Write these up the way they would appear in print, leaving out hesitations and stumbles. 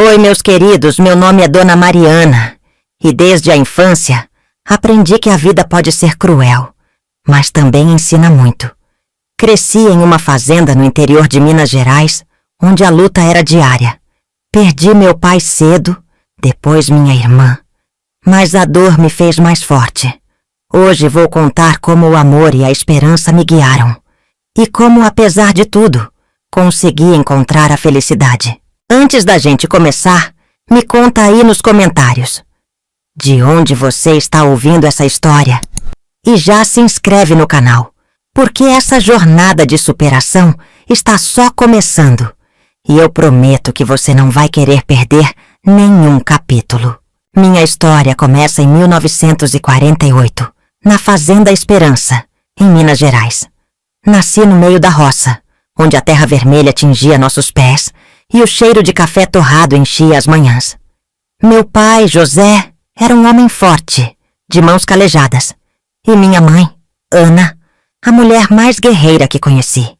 Oi, meus queridos, meu nome é Dona Mariana e desde a infância aprendi que a vida pode ser cruel, mas também ensina muito. Cresci em uma fazenda no interior de Minas Gerais, onde a luta era diária. Perdi meu pai cedo, depois minha irmã, mas a dor me fez mais forte. Hoje vou contar como o amor e a esperança me guiaram e como, apesar de tudo, consegui encontrar a felicidade. Antes da gente começar, me conta aí nos comentários de onde você está ouvindo essa história e já se inscreve no canal, porque essa jornada de superação está só começando e eu prometo que você não vai querer perder nenhum capítulo. Minha história começa em 1948, na Fazenda Esperança, em Minas Gerais. Nasci no meio da roça, onde a terra vermelha tingia nossos pés e o cheiro de café torrado enchia as manhãs. Meu pai, José, era um homem forte, de mãos calejadas, e minha mãe, Ana, a mulher mais guerreira que conheci.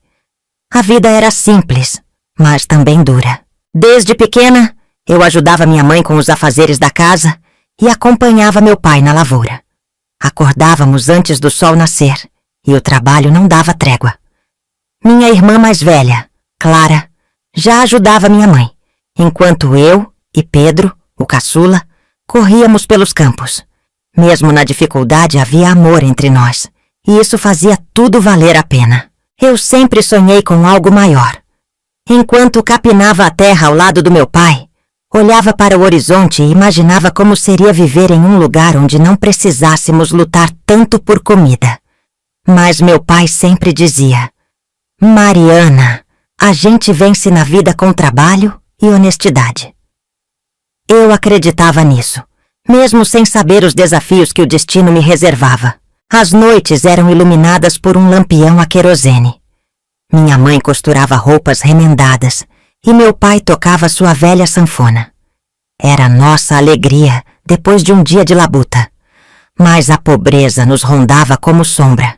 A vida era simples, mas também dura. Desde pequena, eu ajudava minha mãe com os afazeres da casa e acompanhava meu pai na lavoura. Acordávamos antes do sol nascer e o trabalho não dava trégua. Minha irmã mais velha, Clara, já ajudava minha mãe, enquanto eu e Pedro, o caçula, corríamos pelos campos. Mesmo na dificuldade havia amor entre nós, e isso fazia tudo valer a pena. Eu sempre sonhei com algo maior. Enquanto capinava a terra ao lado do meu pai, olhava para o horizonte e imaginava como seria viver em um lugar onde não precisássemos lutar tanto por comida. Mas meu pai sempre dizia: Mariana, a gente vence na vida com trabalho e honestidade. Eu acreditava nisso, mesmo sem saber os desafios que o destino me reservava. As noites eram iluminadas por um lampião a querosene. Minha mãe costurava roupas remendadas e meu pai tocava sua velha sanfona. Era nossa alegria depois de um dia de labuta, mas a pobreza nos rondava como sombra.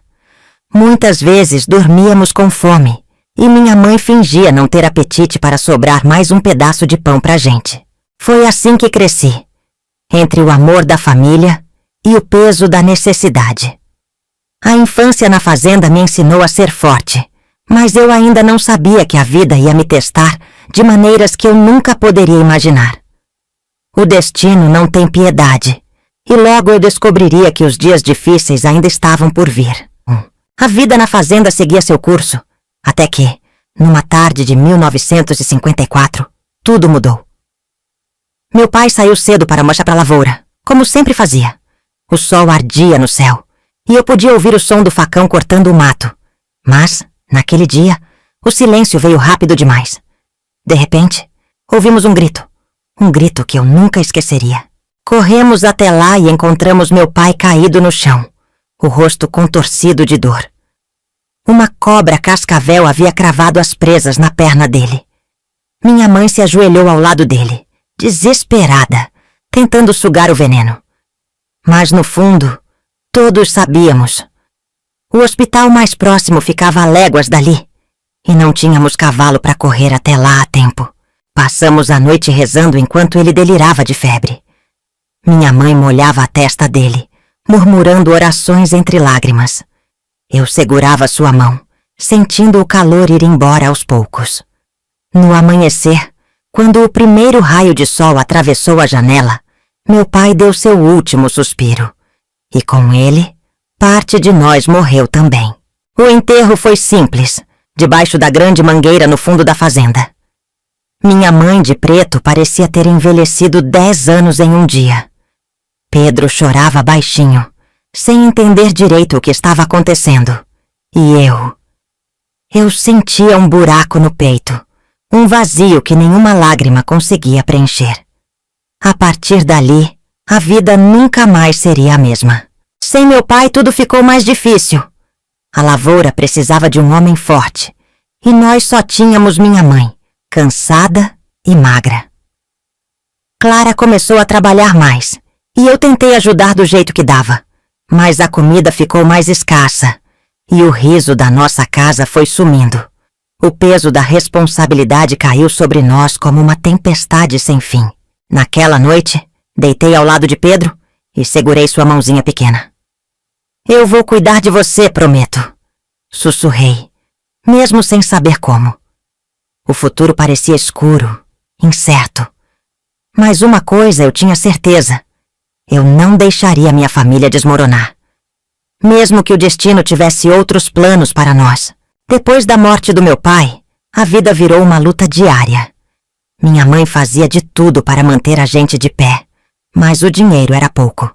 Muitas vezes dormíamos com fome e minha mãe fingia não ter apetite para sobrar mais um pedaço de pão pra gente. Foi assim que cresci, entre o amor da família e o peso da necessidade. A infância na fazenda me ensinou a ser forte, mas eu ainda não sabia que a vida ia me testar de maneiras que eu nunca poderia imaginar. O destino não tem piedade, e logo eu descobriria que os dias difíceis ainda estavam por vir. A vida na fazenda seguia seu curso, até que, numa tarde de 1954, tudo mudou. Meu pai saiu cedo para marchar para a lavoura, como sempre fazia. O sol ardia no céu, e eu podia ouvir o som do facão cortando o mato. Mas, naquele dia, o silêncio veio rápido demais. De repente, ouvimos um grito que eu nunca esqueceria. Corremos até lá e encontramos meu pai caído no chão, o rosto contorcido de dor. Uma cobra cascavel havia cravado as presas na perna dele. Minha mãe se ajoelhou ao lado dele, desesperada, tentando sugar o veneno. Mas no fundo, todos sabíamos. O hospital mais próximo ficava a léguas dali, e não tínhamos cavalo para correr até lá a tempo. Passamos a noite rezando enquanto ele delirava de febre. Minha mãe molhava a testa dele, murmurando orações entre lágrimas. Eu segurava sua mão, sentindo o calor ir embora aos poucos. No amanhecer, quando o primeiro raio de sol atravessou a janela, meu pai deu seu último suspiro. E com ele, parte de nós morreu também. O enterro foi simples, debaixo da grande mangueira no fundo da fazenda. Minha mãe de preto parecia ter envelhecido 10 anos em um dia. Pedro chorava baixinho, sem entender direito o que estava acontecendo. E eu sentia um buraco no peito, um vazio que nenhuma lágrima conseguia preencher. A partir dali, a vida nunca mais seria a mesma. Sem meu pai, tudo ficou mais difícil. A lavoura precisava de um homem forte, e nós só tínhamos minha mãe, cansada e magra. Clara começou a trabalhar mais, e eu tentei ajudar do jeito que dava, mas a comida ficou mais escassa, e o riso da nossa casa foi sumindo. O peso da responsabilidade caiu sobre nós como uma tempestade sem fim. Naquela noite, deitei ao lado de Pedro e segurei sua mãozinha pequena. Eu vou cuidar de você, prometo, sussurrei, mesmo sem saber como. O futuro parecia escuro, incerto. Mas uma coisa eu tinha certeza: eu não deixaria minha família desmoronar. Mesmo que o destino tivesse outros planos para nós. Depois da morte do meu pai, a vida virou uma luta diária. Minha mãe fazia de tudo para manter a gente de pé, mas o dinheiro era pouco.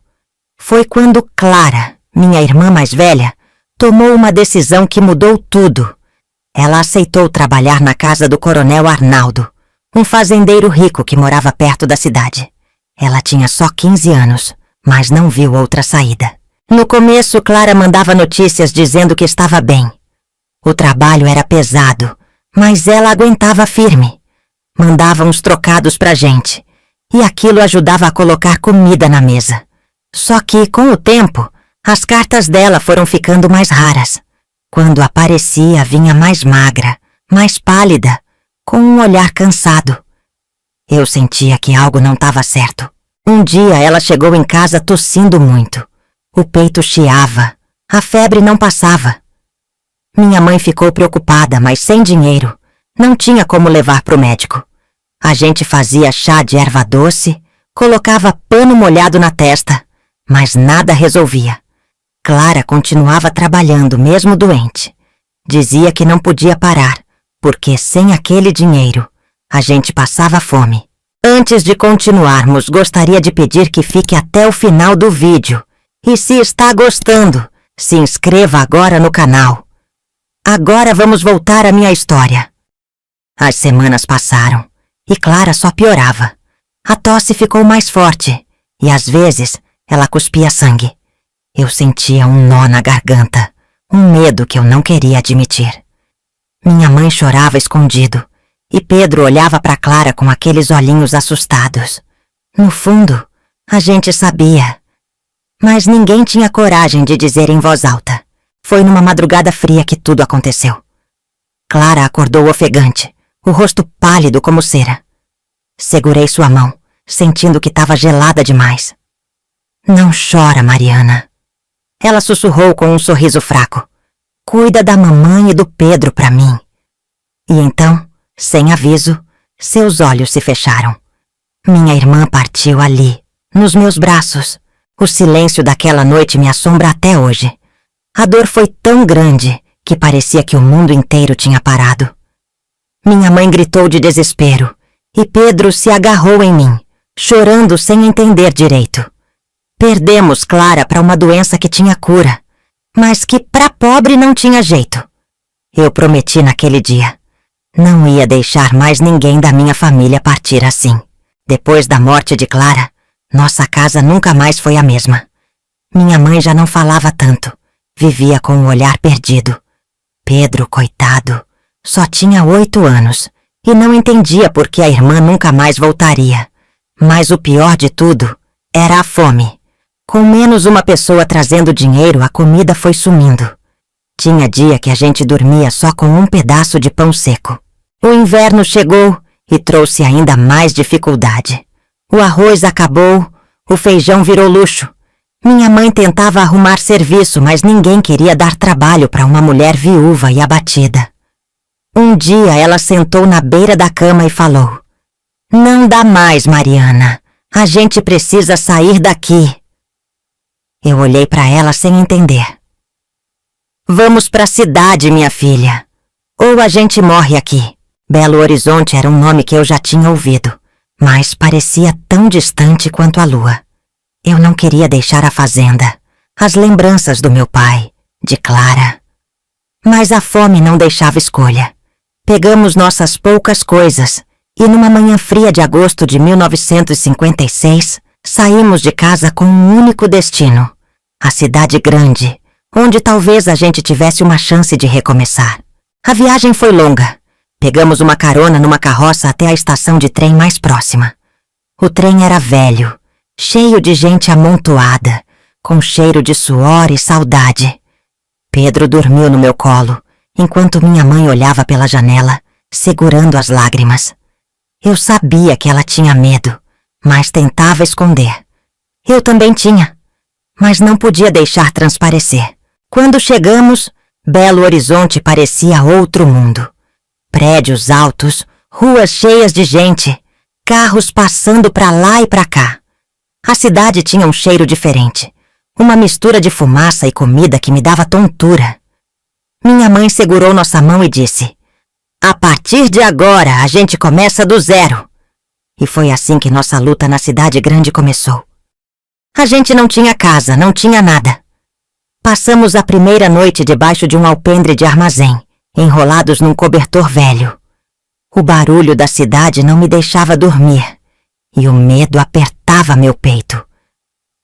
Foi quando Clara, minha irmã mais velha, tomou uma decisão que mudou tudo. Ela aceitou trabalhar na casa do coronel Arnaldo, um fazendeiro rico que morava perto da cidade. Ela tinha só 15 anos, mas não viu outra saída. No começo, Clara mandava notícias dizendo que estava bem. O trabalho era pesado, mas ela aguentava firme. Mandava uns trocados pra gente, e aquilo ajudava a colocar comida na mesa. Só que, com o tempo, as cartas dela foram ficando mais raras. Quando aparecia, vinha mais magra, mais pálida, com um olhar cansado. Eu sentia que algo não estava certo. Um dia ela chegou em casa tossindo muito. O peito chiava, a febre não passava. Minha mãe ficou preocupada, mas sem dinheiro. Não tinha como levar para o médico. A gente fazia chá de erva doce, colocava pano molhado na testa, mas nada resolvia. Clara continuava trabalhando, mesmo doente. Dizia que não podia parar, porque sem aquele dinheiro, a gente passava fome. Antes de continuarmos, gostaria de pedir que fique até o final do vídeo. E se está gostando, se inscreva agora no canal. Agora vamos voltar à minha história. As semanas passaram e Clara só piorava. A tosse ficou mais forte e às vezes ela cuspia sangue. Eu sentia um nó na garganta, um medo que eu não queria admitir. Minha mãe chorava escondido e Pedro olhava para Clara com aqueles olhinhos assustados. No fundo, a gente sabia, mas ninguém tinha coragem de dizer em voz alta. Foi numa madrugada fria que tudo aconteceu. Clara acordou ofegante, o rosto pálido como cera. Segurei sua mão, sentindo que estava gelada demais. Não chora, Mariana. Ela sussurrou com um sorriso fraco. Cuida da mamãe e do Pedro para mim. E então, sem aviso, seus olhos se fecharam. Minha irmã partiu ali, nos meus braços. O silêncio daquela noite me assombra até hoje. A dor foi tão grande que parecia que o mundo inteiro tinha parado. Minha mãe gritou de desespero e Pedro se agarrou em mim, chorando sem entender direito. Perdemos Clara para uma doença que tinha cura, mas que para pobre não tinha jeito. Eu prometi naquele dia. Não ia deixar mais ninguém da minha família partir assim. Depois da morte de Clara, nossa casa nunca mais foi a mesma. Minha mãe já não falava tanto. Vivia com o olhar perdido. Pedro, coitado, só tinha 8 anos e não entendia por que a irmã nunca mais voltaria. Mas o pior de tudo era a fome. Com menos uma pessoa trazendo dinheiro, a comida foi sumindo. Tinha dia que a gente dormia só com um pedaço de pão seco. O inverno chegou e trouxe ainda mais dificuldade. O arroz acabou, o feijão virou luxo. Minha mãe tentava arrumar serviço, mas ninguém queria dar trabalho para uma mulher viúva e abatida. Um dia ela sentou na beira da cama e falou: Não dá mais, Mariana. A gente precisa sair daqui. Eu olhei para ela sem entender. Vamos para a cidade, minha filha. Ou a gente morre aqui. Belo Horizonte era um nome que eu já tinha ouvido, mas parecia tão distante quanto a lua. Eu não queria deixar a fazenda, as lembranças do meu pai, de Clara. Mas a fome não deixava escolha. Pegamos nossas poucas coisas e numa manhã fria de agosto de 1956, saímos de casa com um único destino, a cidade grande, onde talvez a gente tivesse uma chance de recomeçar. A viagem foi longa. Pegamos uma carona numa carroça até a estação de trem mais próxima. O trem era velho, cheio de gente amontoada, com cheiro de suor e saudade. Pedro dormiu no meu colo enquanto minha mãe olhava pela janela, segurando as lágrimas. Eu sabia que ela tinha medo, mas tentava esconder. Eu também tinha, mas não podia deixar transparecer. Quando chegamos, Belo Horizonte parecia outro mundo. Prédios altos, ruas cheias de gente, carros passando pra lá e pra cá. A cidade tinha um cheiro diferente, uma mistura de fumaça e comida que me dava tontura. Minha mãe segurou nossa mão e disse: "A partir de agora, a gente começa do zero." E foi assim que nossa luta na cidade grande começou. A gente não tinha casa, não tinha nada. Passamos a primeira noite debaixo de um alpendre de armazém, enrolados num cobertor velho. O barulho da cidade não me deixava dormir, e o medo apertava meu peito.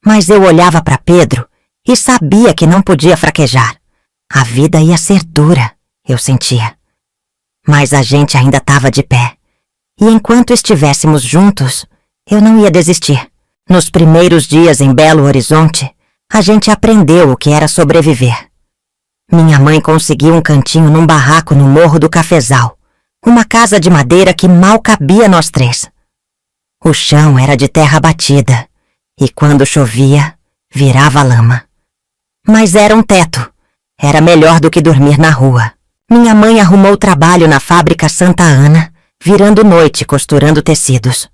Mas eu olhava para Pedro e sabia que não podia fraquejar. A vida ia ser dura, eu sentia. Mas a gente ainda estava de pé. E enquanto estivéssemos juntos, eu não ia desistir. Nos primeiros dias em Belo Horizonte, a gente aprendeu o que era sobreviver. Minha mãe conseguiu um cantinho num barraco no Morro do Cafezal, uma casa de madeira que mal cabia nós três. O chão era de terra batida, e quando chovia, virava lama. Mas era um teto. Era melhor do que dormir na rua. Minha mãe arrumou trabalho na fábrica Santa Ana, virando noite costurando tecidos.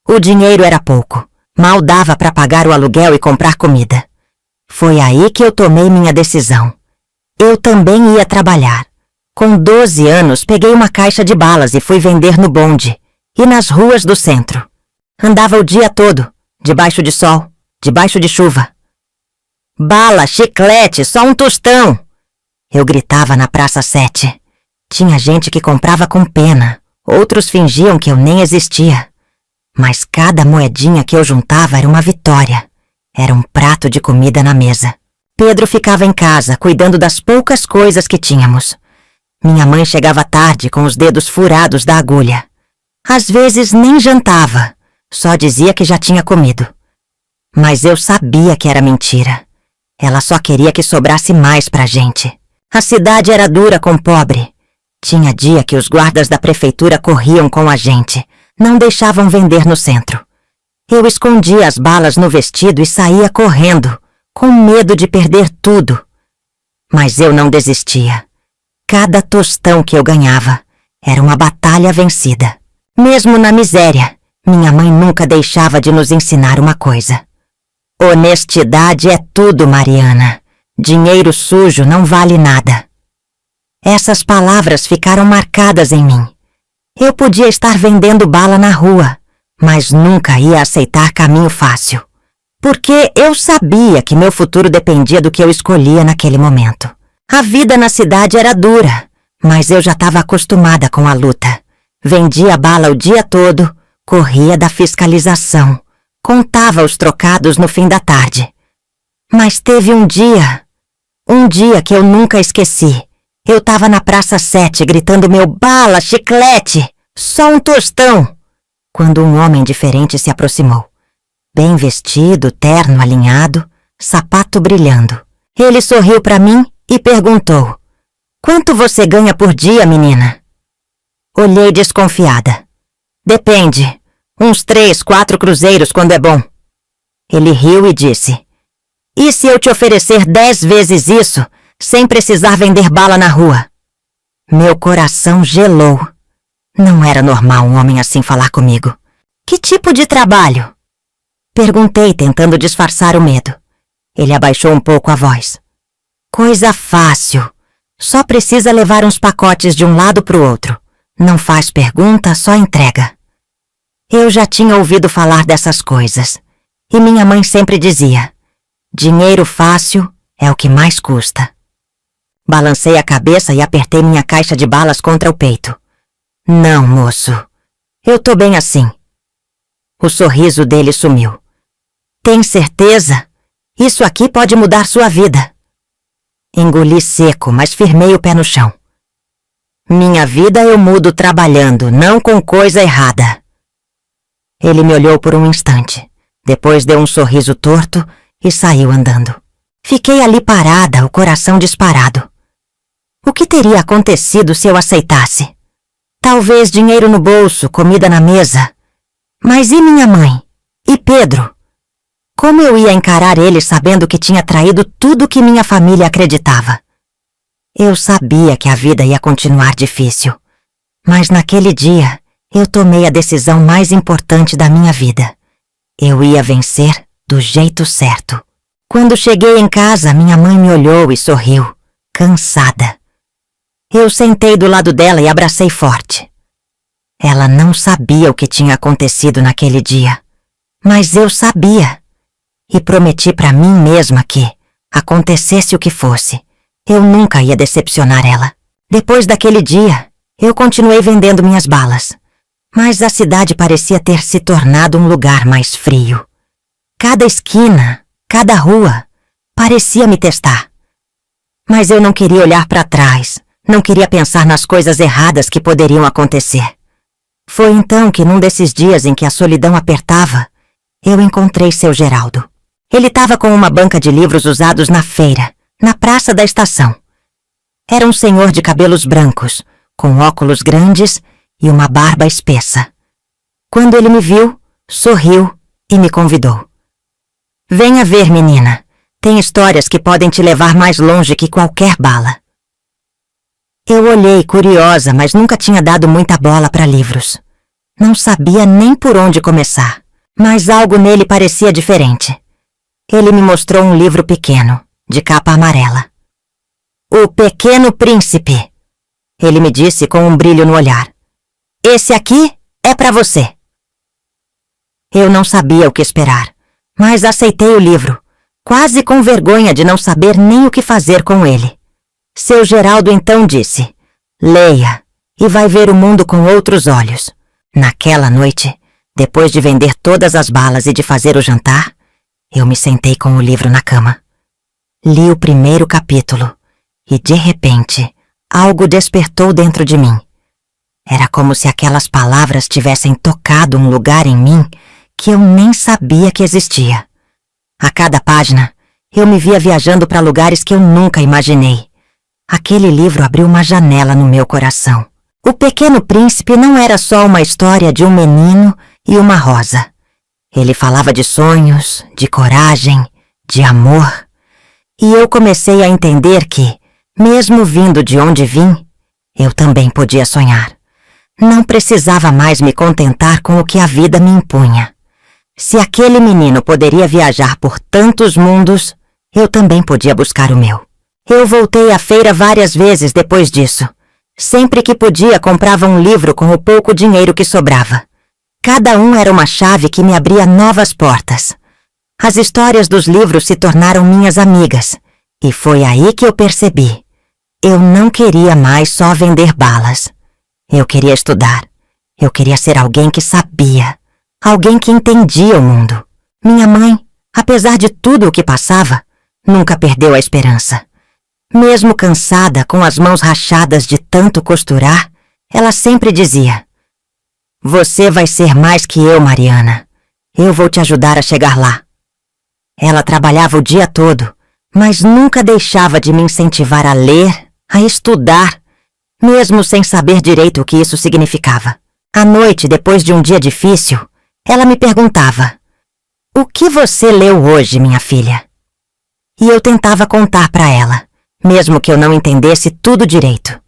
O dinheiro era pouco, mal dava para pagar o aluguel e comprar comida. Foi aí que eu tomei minha decisão. Eu também ia trabalhar. Com 12 anos, peguei uma caixa de balas e fui vender no bonde e nas ruas do centro. Andava o dia todo, debaixo de sol, debaixo de chuva. "Bala, chiclete, só um tostão!" Eu gritava na Praça 7. Tinha gente que comprava com pena, outros fingiam que eu nem existia. Mas cada moedinha que eu juntava era uma vitória. Era um prato de comida na mesa. Pedro ficava em casa, cuidando das poucas coisas que tínhamos. Minha mãe chegava tarde com os dedos furados da agulha. Às vezes nem jantava, só dizia que já tinha comido. Mas eu sabia que era mentira. Ela só queria que sobrasse mais pra gente. A cidade era dura com pobre. Tinha dia que os guardas da prefeitura corriam com a gente, não deixavam vender no centro. Eu escondia as balas no vestido e saía correndo, com medo de perder tudo. Mas eu não desistia. Cada tostão que eu ganhava era uma batalha vencida. Mesmo na miséria, minha mãe nunca deixava de nos ensinar uma coisa. Honestidade é tudo, Mariana. Dinheiro sujo não vale nada. Essas palavras ficaram marcadas em mim. Eu podia estar vendendo bala na rua, mas nunca ia aceitar caminho fácil. Porque eu sabia que meu futuro dependia do que eu escolhia naquele momento. A vida na cidade era dura, mas eu já estava acostumada com a luta. Vendia bala o dia todo, corria da fiscalização, contava os trocados no fim da tarde. Mas teve um dia que eu nunca esqueci. Eu estava na Praça 7 gritando meu "bala, chiclete, só um tostão", quando um homem diferente se aproximou. Bem vestido, terno alinhado, sapato brilhando. Ele sorriu para mim e perguntou: "Quanto você ganha por dia, menina?" Olhei desconfiada. "Depende. Uns 3, 4 cruzeiros quando é bom." Ele riu e disse: "E se eu te oferecer 10 vezes isso, sem precisar vender bala na rua?" Meu coração gelou. Não era normal um homem assim falar comigo. "Que tipo de trabalho?" Perguntei, tentando disfarçar o medo. Ele abaixou um pouco a voz. "Coisa fácil. Só precisa levar uns pacotes de um lado pro outro. Não faz pergunta, só entrega." Eu já tinha ouvido falar dessas coisas. E minha mãe sempre dizia: "Dinheiro fácil é o que mais custa." Balancei a cabeça e apertei minha caixa de balas contra o peito. "Não, moço. Eu tô bem assim." O sorriso dele sumiu. "Tem certeza? Isso aqui pode mudar sua vida." Engoli seco, mas firmei o pé no chão. "Minha vida eu mudo trabalhando, não com coisa errada." Ele me olhou por um instante, depois deu um sorriso torto e saiu andando. Fiquei ali parada, o coração disparado. O que teria acontecido se eu aceitasse? Talvez dinheiro no bolso, comida na mesa. Mas e minha mãe? E Pedro? Como eu ia encarar eles sabendo que tinha traído tudo que minha família acreditava? Eu sabia que a vida ia continuar difícil. Mas naquele dia, eu tomei a decisão mais importante da minha vida. Eu ia vencer do jeito certo. Quando cheguei em casa, minha mãe me olhou e sorriu, cansada. Eu sentei do lado dela e abracei forte. Ela não sabia o que tinha acontecido naquele dia, mas eu sabia. E prometi para mim mesma que, acontecesse o que fosse, eu nunca ia decepcionar ela. Depois daquele dia, eu continuei vendendo minhas balas, mas a cidade parecia ter se tornado um lugar mais frio. Cada esquina, cada rua, parecia me testar. Mas eu não queria olhar para trás, não queria pensar nas coisas erradas que poderiam acontecer. Foi então que num desses dias em que a solidão apertava, eu encontrei seu Geraldo. Ele estava com uma banca de livros usados na feira, na praça da estação. Era um senhor de cabelos brancos, com óculos grandes e uma barba espessa. Quando ele me viu, sorriu e me convidou. Venha ver, menina. Tem histórias que podem te levar mais longe que qualquer bala. Eu olhei curiosa, mas nunca tinha dado muita bola para livros. Não sabia nem por onde começar, mas algo nele parecia diferente. Ele me mostrou um livro pequeno, de capa amarela. O Pequeno Príncipe, ele me disse com um brilho no olhar. Esse aqui é para você. Eu não sabia o que esperar, mas aceitei o livro, quase com vergonha de não saber nem o que fazer com ele. Seu Geraldo então disse, leia, e vai ver o mundo com outros olhos. Naquela noite, depois de vender todas as balas e de fazer o jantar, eu me sentei com o livro na cama. Li o primeiro capítulo, e de repente, algo despertou dentro de mim. Era como se aquelas palavras tivessem tocado um lugar em mim que eu nem sabia que existia. A cada página, eu me via viajando para lugares que eu nunca imaginei. Aquele livro abriu uma janela no meu coração. O Pequeno Príncipe não era só uma história de um menino e uma rosa. Ele falava de sonhos, de coragem, de amor. E eu comecei a entender que, mesmo vindo de onde vim, eu também podia sonhar. Não precisava mais me contentar com o que a vida me impunha. Se aquele menino poderia viajar por tantos mundos, eu também podia buscar o meu. Eu voltei à feira várias vezes depois disso. Sempre que podia, comprava um livro com o pouco dinheiro que sobrava. Cada um era uma chave que me abria novas portas. As histórias dos livros se tornaram minhas amigas, e foi aí que eu percebi. Eu não queria mais só vender balas. Eu queria estudar. Eu queria ser alguém que sabia, alguém que entendia o mundo. Minha mãe, apesar de tudo o que passava, nunca perdeu a esperança. Mesmo cansada, com as mãos rachadas de tanto costurar, ela sempre dizia: você vai ser mais que eu, Mariana. Eu vou te ajudar a chegar lá. Ela trabalhava o dia todo, mas nunca deixava de me incentivar a ler, a estudar, mesmo sem saber direito o que isso significava. À noite, depois de um dia difícil, ela me perguntava: o que você leu hoje, minha filha? E eu tentava contar para ela, mesmo que eu não entendesse tudo direito.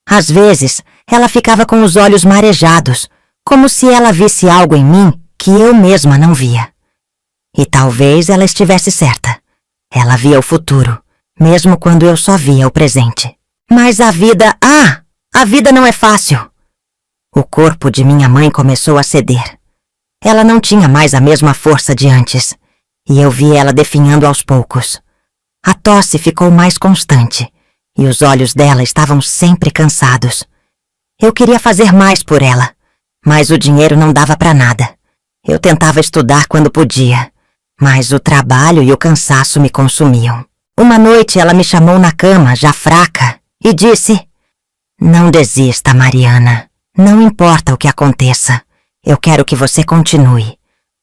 Às vezes, ela ficava com os olhos marejados, como se ela visse algo em mim que eu mesma não via. E talvez ela estivesse certa. Ela via o futuro, mesmo quando eu só via o presente. Mas a vida não é fácil. O corpo de minha mãe começou a ceder. Ela não tinha mais a mesma força de antes, e eu vi ela definhando aos poucos. A tosse ficou mais constante, e os olhos dela estavam sempre cansados. Eu queria fazer mais por ela, mas o dinheiro não dava para nada. Eu tentava estudar quando podia, mas o trabalho e o cansaço me consumiam. Uma noite ela me chamou na cama, já fraca, e disse: não desista, Mariana. Não importa o que aconteça. Eu quero que você continue.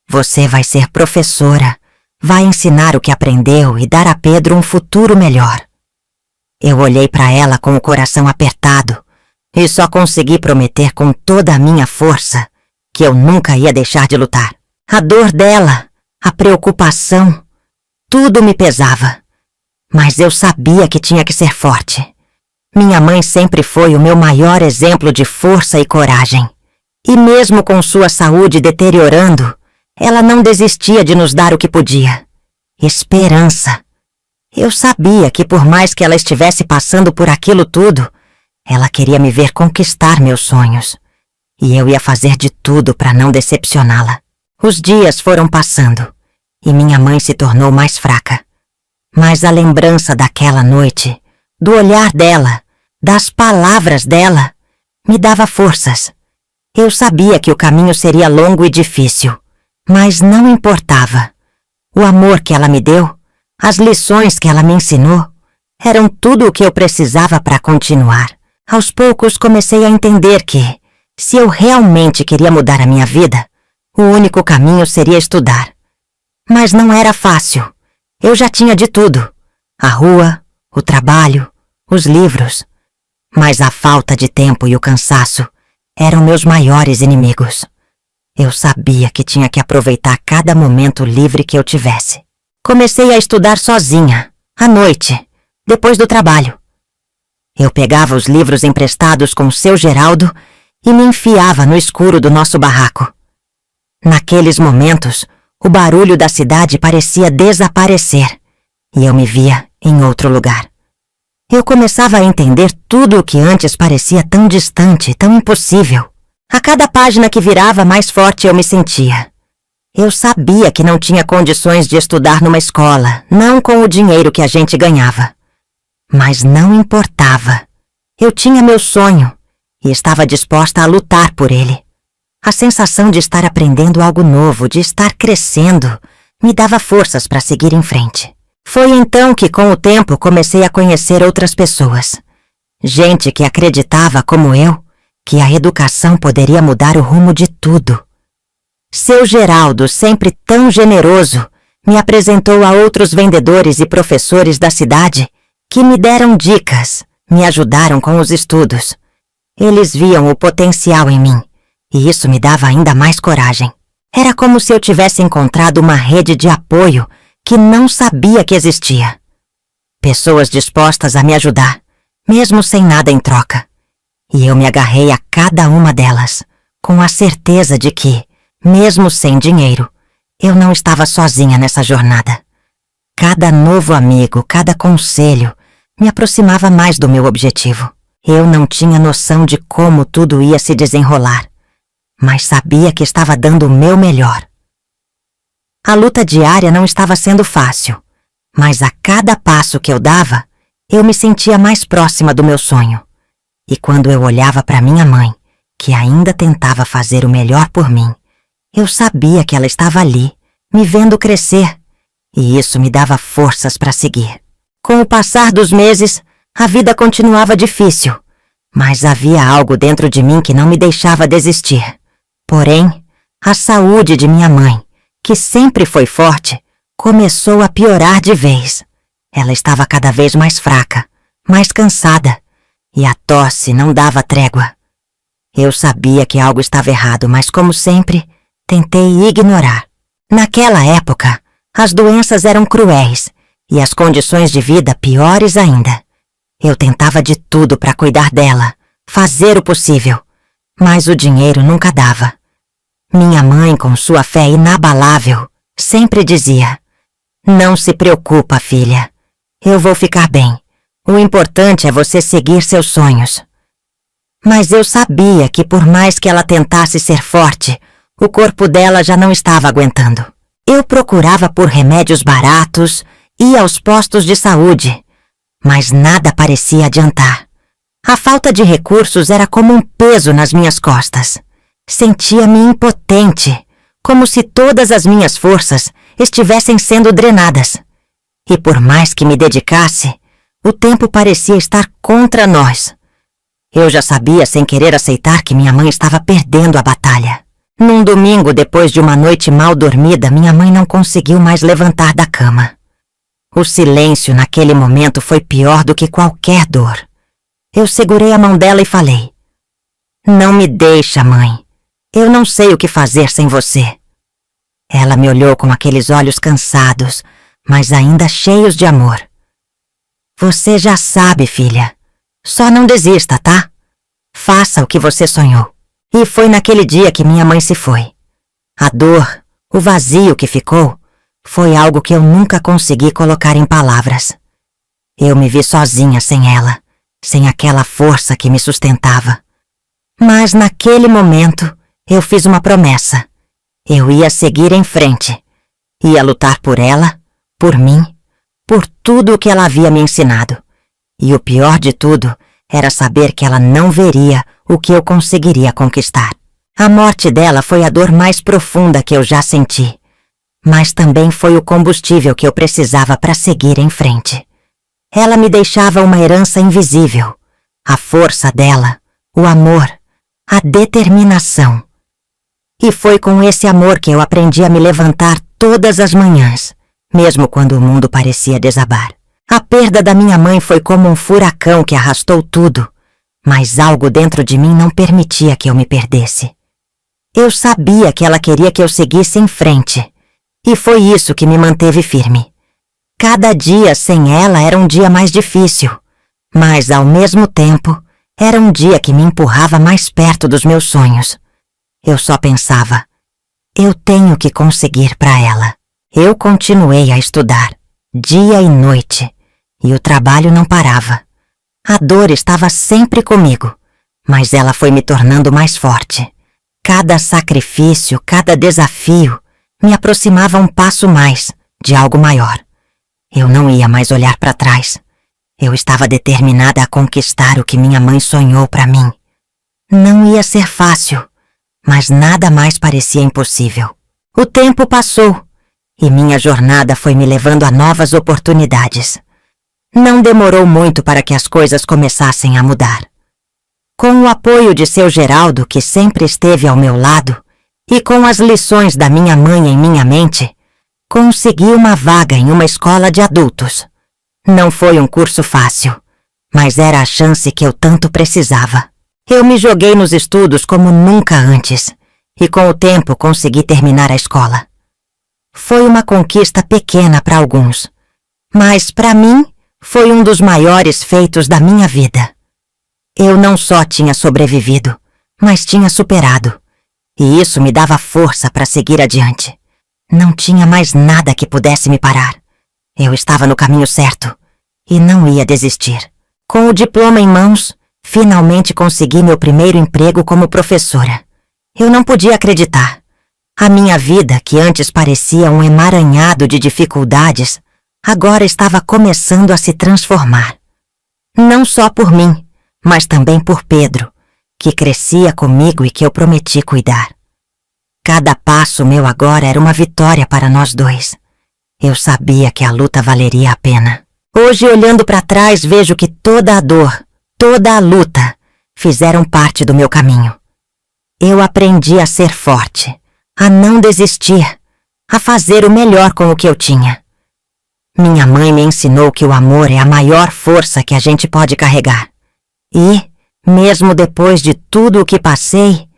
Você vai ser professora, vai ensinar o que aprendeu e dar a Pedro um futuro melhor. Eu olhei para ela com o coração apertado e só consegui prometer com toda a minha força que eu nunca ia deixar de lutar. A dor dela, a preocupação, tudo me pesava. Mas eu sabia que tinha que ser forte. Minha mãe sempre foi o meu maior exemplo de força e coragem. E mesmo com sua saúde deteriorando, ela não desistia de nos dar o que podia. Esperança. Eu sabia que por mais que ela estivesse passando por aquilo tudo, ela queria me ver conquistar meus sonhos. E eu ia fazer de tudo para não decepcioná-la. Os dias foram passando e minha mãe se tornou mais fraca. Mas a lembrança daquela noite, do olhar dela, das palavras dela, me dava forças. Eu sabia que o caminho seria longo e difícil, mas não importava. O amor que ela me deu, as lições que ela me ensinou, eram tudo o que eu precisava para continuar. Aos poucos comecei a entender que, se eu realmente queria mudar a minha vida, o único caminho seria estudar. Mas não era fácil. Eu já tinha de tudo: a rua, o trabalho, os livros. Mas a falta de tempo e o cansaço eram meus maiores inimigos. Eu sabia que tinha que aproveitar cada momento livre que eu tivesse. Comecei a estudar sozinha, à noite, depois do trabalho. Eu pegava os livros emprestados com o seu Geraldo e me enfiava no escuro do nosso barraco. Naqueles momentos, o barulho da cidade parecia desaparecer e eu me via em outro lugar. Eu começava a entender tudo o que antes parecia tão distante, tão impossível. A cada página que virava, mais forte eu me sentia. Eu sabia que não tinha condições de estudar numa escola, não com o dinheiro que a gente ganhava. Mas não importava. Eu tinha meu sonho e estava disposta a lutar por ele. A sensação de estar aprendendo algo novo, de estar crescendo, me dava forças para seguir em frente. Foi então que, com o tempo, comecei a conhecer outras pessoas. Gente que acreditava, como eu, que a educação poderia mudar o rumo de tudo. Seu Geraldo, sempre tão generoso, me apresentou a outros vendedores e professores da cidade que me deram dicas, me ajudaram com os estudos. Eles viam o potencial em mim, e isso me dava ainda mais coragem. Era como se eu tivesse encontrado uma rede de apoio que não sabia que existia. Pessoas dispostas a me ajudar, mesmo sem nada em troca. E eu me agarrei a cada uma delas, com a certeza de que, mesmo sem dinheiro, eu não estava sozinha nessa jornada. Cada novo amigo, cada conselho, me aproximava mais do meu objetivo. Eu não tinha noção de como tudo ia se desenrolar, mas sabia que estava dando o meu melhor. A luta diária não estava sendo fácil, mas a cada passo que eu dava, eu me sentia mais próxima do meu sonho. E quando eu olhava para minha mãe, que ainda tentava fazer o melhor por mim, eu sabia que ela estava ali, me vendo crescer, e isso me dava forças para seguir. Com o passar dos meses, a vida continuava difícil, mas havia algo dentro de mim que não me deixava desistir. Porém, a saúde de minha mãe, que sempre foi forte, começou a piorar de vez. Ela estava cada vez mais fraca, mais cansada, e a tosse não dava trégua. Eu sabia que algo estava errado, mas como sempre, tentei ignorar. Naquela época, as doenças eram cruéis e as condições de vida piores ainda. Eu tentava de tudo para cuidar dela, fazer o possível, mas o dinheiro nunca dava. Minha mãe, com sua fé inabalável, sempre dizia: "Não se preocupa, filha. Eu vou ficar bem. O importante é você seguir seus sonhos." Mas eu sabia que por mais que ela tentasse ser forte, o corpo dela já não estava aguentando. Eu procurava por remédios baratos, ia aos postos de saúde, mas nada parecia adiantar. A falta de recursos era como um peso nas minhas costas. Sentia-me impotente, como se todas as minhas forças estivessem sendo drenadas. E por mais que me dedicasse, o tempo parecia estar contra nós. Eu já sabia sem querer aceitar que minha mãe estava perdendo a batalha. Num domingo, depois de uma noite mal dormida, minha mãe não conseguiu mais levantar da cama. O silêncio naquele momento foi pior do que qualquer dor. Eu segurei a mão dela e falei: "Não me deixa, mãe. Eu não sei o que fazer sem você." Ela me olhou com aqueles olhos cansados, mas ainda cheios de amor. "Você já sabe, filha. Só não desista, tá? Faça o que você sonhou." E foi naquele dia que minha mãe se foi. A dor, o vazio que ficou, foi algo que eu nunca consegui colocar em palavras. Eu me vi sozinha sem ela, sem aquela força que me sustentava. Mas naquele momento, eu fiz uma promessa. Eu ia seguir em frente. Ia lutar por ela, por mim, por tudo o que ela havia me ensinado. E o pior de tudo era saber que ela não veria o que eu conseguiria conquistar. A morte dela foi a dor mais profunda que eu já senti, mas também foi o combustível que eu precisava para seguir em frente. Ela me deixava uma herança invisível, a força dela, o amor, a determinação. E foi com esse amor que eu aprendi a me levantar todas as manhãs, mesmo quando o mundo parecia desabar. A perda da minha mãe foi como um furacão que arrastou tudo, mas algo dentro de mim não permitia que eu me perdesse. Eu sabia que ela queria que eu seguisse em frente, e foi isso que me manteve firme. Cada dia sem ela era um dia mais difícil, mas ao mesmo tempo era um dia que me empurrava mais perto dos meus sonhos. Eu só pensava: eu tenho que conseguir para ela. Eu continuei a estudar, dia e noite, e o trabalho não parava. A dor estava sempre comigo, mas ela foi me tornando mais forte. Cada sacrifício, cada desafio, me aproximava um passo mais de algo maior. Eu não ia mais olhar para trás. Eu estava determinada a conquistar o que minha mãe sonhou para mim. Não ia ser fácil, mas nada mais parecia impossível. O tempo passou e minha jornada foi me levando a novas oportunidades. Não demorou muito para que as coisas começassem a mudar. Com o apoio de seu Geraldo, que sempre esteve ao meu lado, e com as lições da minha mãe em minha mente, consegui uma vaga em uma escola de adultos. Não foi um curso fácil, mas era a chance que eu tanto precisava. Eu me joguei nos estudos como nunca antes, e com o tempo consegui terminar a escola. Foi uma conquista pequena para alguns, mas para mim foi um dos maiores feitos da minha vida. Eu não só tinha sobrevivido, mas tinha superado, e isso me dava força para seguir adiante. Não tinha mais nada que pudesse me parar. Eu estava no caminho certo e não ia desistir. Com o diploma em mãos, finalmente consegui meu primeiro emprego como professora. Eu não podia acreditar. A minha vida, que antes parecia um emaranhado de dificuldades, agora estava começando a se transformar. Não só por mim, mas também por Pedro, que crescia comigo e que eu prometi cuidar. Cada passo meu agora era uma vitória para nós dois. Eu sabia que a luta valeria a pena. Hoje, olhando para trás, vejo que toda a dor, toda a luta, fizeram parte do meu caminho. Eu aprendi a ser forte, a não desistir, a fazer o melhor com o que eu tinha. Minha mãe me ensinou que o amor é a maior força que a gente pode carregar. E, mesmo depois de tudo o que passei,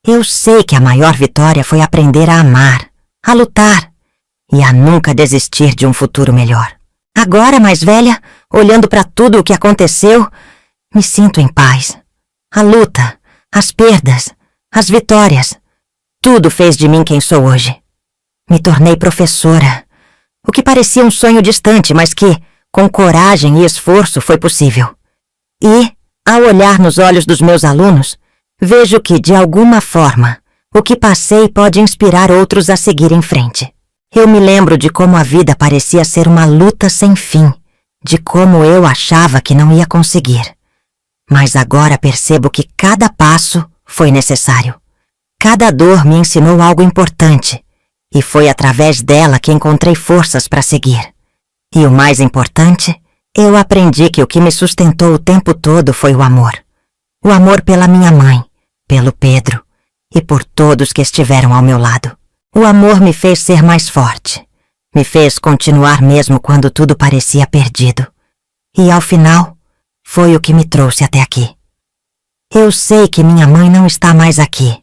eu sei que a maior vitória foi aprender a amar, a lutar e a nunca desistir de um futuro melhor. Agora, mais velha, olhando para tudo o que aconteceu, me sinto em paz. A luta, as perdas, as vitórias, tudo fez de mim quem sou hoje. Me tornei professora, o que parecia um sonho distante, mas que, com coragem e esforço, foi possível. E, ao olhar nos olhos dos meus alunos, vejo que, de alguma forma, o que passei pode inspirar outros a seguir em frente. Eu me lembro de como a vida parecia ser uma luta sem fim, de como eu achava que não ia conseguir. Mas agora percebo que cada passo foi necessário. Cada dor me ensinou algo importante, e foi através dela que encontrei forças para seguir. E o mais importante, eu aprendi que o que me sustentou o tempo todo foi o amor. O amor pela minha mãe, pelo Pedro e por todos que estiveram ao meu lado. O amor me fez ser mais forte, Me fez continuar mesmo quando tudo parecia perdido. E ao final, foi o que me trouxe até aqui. Eu sei que minha mãe não está mais aqui,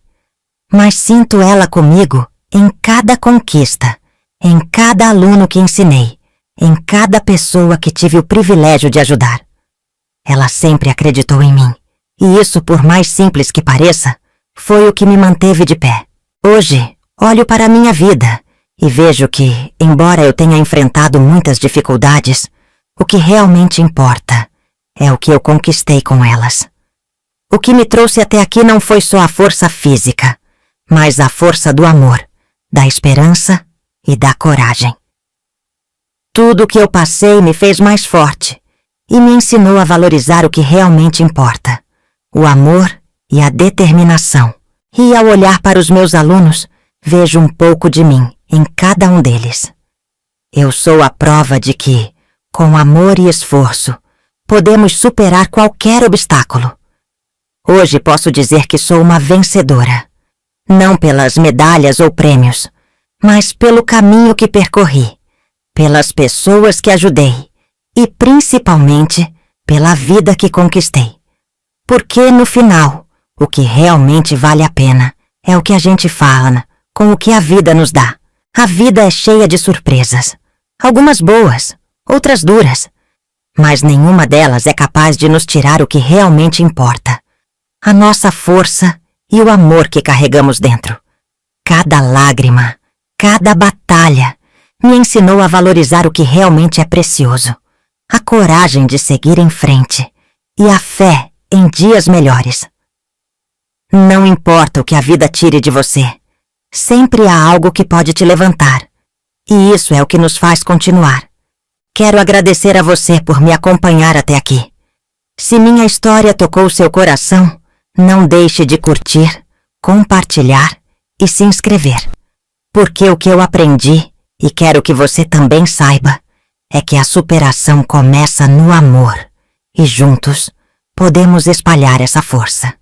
mas sinto ela comigo em cada conquista, em cada aluno que ensinei, em cada pessoa que tive o privilégio de ajudar. Ela sempre acreditou em mim, e isso, por mais simples que pareça, foi o que me manteve de pé. Hoje, olho para a minha vida e vejo que, embora eu tenha enfrentado muitas dificuldades, o que realmente importa é o que eu conquistei com elas. O que me trouxe até aqui não foi só a força física, mas a força do amor, da esperança e da coragem. Tudo o que eu passei me fez mais forte e me ensinou a valorizar o que realmente importa, o amor e a determinação. E ao olhar para os meus alunos, vejo um pouco de mim em cada um deles. Eu sou a prova de que, com amor e esforço, podemos superar qualquer obstáculo. Hoje posso dizer que sou uma vencedora, não pelas medalhas ou prêmios, mas pelo caminho que percorri, pelas pessoas que ajudei e principalmente pela vida que conquistei. Porque no final, o que realmente vale a pena é o que a gente fala com o que a vida nos dá. A vida é cheia de surpresas, algumas boas, outras duras, mas nenhuma delas é capaz de nos tirar o que realmente importa, a nossa força e o amor que carregamos dentro. Cada lágrima, cada batalha me ensinou a valorizar o que realmente é precioso, a coragem de seguir em frente e a fé em dias melhores. Não importa o que a vida tire de você, sempre há algo que pode te levantar, e isso é o que nos faz continuar. Quero agradecer a você por me acompanhar até aqui. Se minha história tocou seu coração, não deixe de curtir, compartilhar e se inscrever. Porque o que eu aprendi, e quero que você também saiba, é que a superação começa no amor, e juntos podemos espalhar essa força.